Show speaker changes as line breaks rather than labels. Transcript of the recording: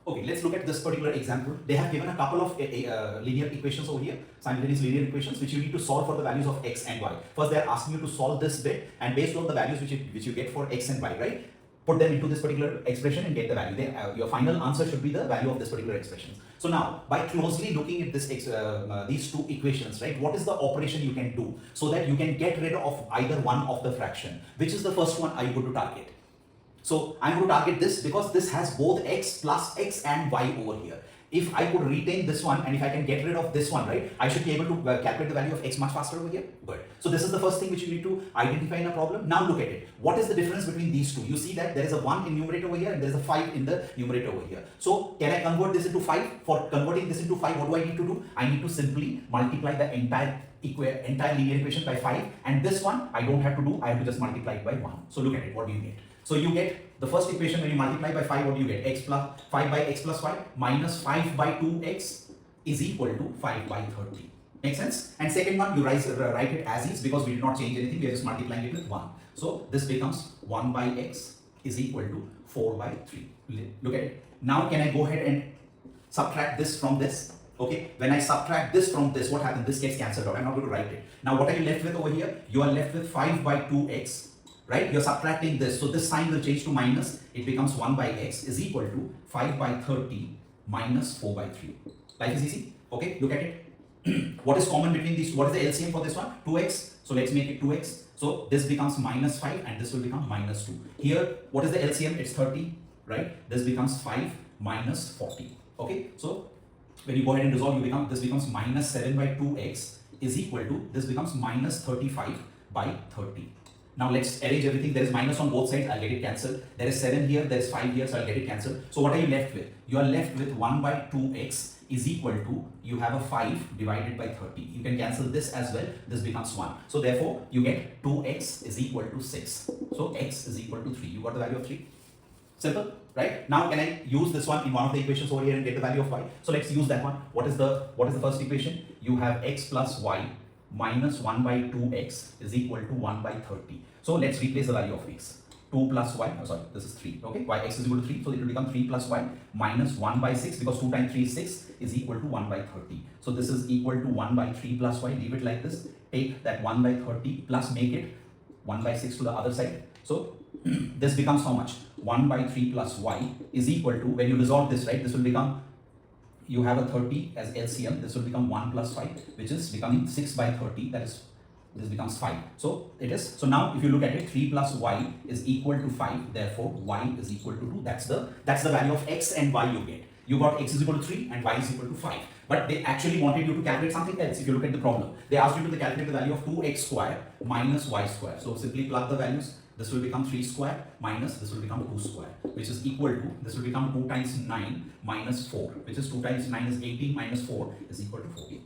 Okay, let's look at this particular example. They have given a couple of linear equations over here, simultaneous linear equations, which you need to solve for the values of x and y. First, they are asking you to solve this bit, and based on the values which you get for x and y, right? Put them into this particular expression and get the value. Your final answer should be the value of this particular expression. So now, by closely looking at this these two equations, right, what is the operation you can do so that you can get rid of either one of the fraction? Which is the first one I'm going to target? So I'm going to target this because this has both x plus x and y over here. If I could retain this one and if I can get rid of this one, right, I should be able to calculate the value of x much faster over here. Good. So this is the first thing which you need to identify in a problem. Now look at it. What is the difference between these two? You see that there is a 1 in numerator over here and there is a 5 in the numerator over here. So can I convert this into 5? For converting this into 5, what do I need to do? I need to simply multiply the entire linear equation by 5, and this one I don't have to do, I have to just multiply it by 1. So look at it, what do you get? So you get the first equation when you multiply by 5, what do you get? X plus 5 by x plus 5 minus 5 by 2x is equal to 5 by 30. Make sense? And second one, you write it as is because we did not change anything, we are just multiplying it with 1. So this becomes 1 by x is equal to 4 by 3. Look at it. Now can I go ahead and subtract this from this? Okay, when I subtract this from this, what happens? This gets cancelled out. I'm not going to write it. Now what are you left with over here? You are left with 5 by 2x. Right, you're subtracting this, so this sign will change to minus. It becomes 1 by x is equal to 5 by 30 minus 4 by 3. Life is easy. Okay, look at it. What is common between these two? What is the LCM for this one? 2x. So let's make it 2x. So this becomes minus 5 and this will become minus 2. Here, what is the LCM? It's 30. Right, this becomes 5 minus 40. Okay, so when you go ahead and resolve, this becomes minus 7 by 2x is equal to, this becomes minus 35 by 30. Now let's arrange everything. There is minus on both sides, I'll get it cancelled. There is 7 here, there is 5 here, so I'll get it cancelled. So what are you left with? You are left with 1 by 2x is equal to, you have a 5 divided by 30. You can cancel this as well, this becomes 1. So therefore, you get 2x is equal to 6. So x is equal to 3. You got the value of 3. Simple, right? Now can I use this one in one of the equations over here and get the value of y? So let's use that one. What is the first equation? You have x plus y minus 1 by 2x is equal to 1 by 30. So let's replace the value of x. 2 plus y, oh sorry, this is 3, okay? Yx is equal to 3, so it will become 3 plus y minus 1 by 6 because 2 times 3 is 6 is equal to 1 by 30. So this is equal to 1 by 3 plus y, leave it like this. Take that 1 by 30 plus make it 1 by 6 to the other side. So this becomes how much? 1 by 3 plus y is equal to, when you resolve this, right, this will become, you have a 30 as LCM, this will become 1 plus 5, which is becoming 6 by 30, that is, this becomes 5. So it is, so now if you look at it, 3 plus y is equal to 5, therefore y is equal to 2. That's the value of x and y you get. You got x is equal to 3 and y is equal to 5. But they actually wanted you to calculate something else. If you look at the problem, they asked you to calculate the value of 2x square minus y square. So simply plug the values. This will become 3 square minus this will become 2 square, which is equal to, this will become 2 times 9 minus 4, which is 2 times 9 is 18 minus 4 is equal to 14.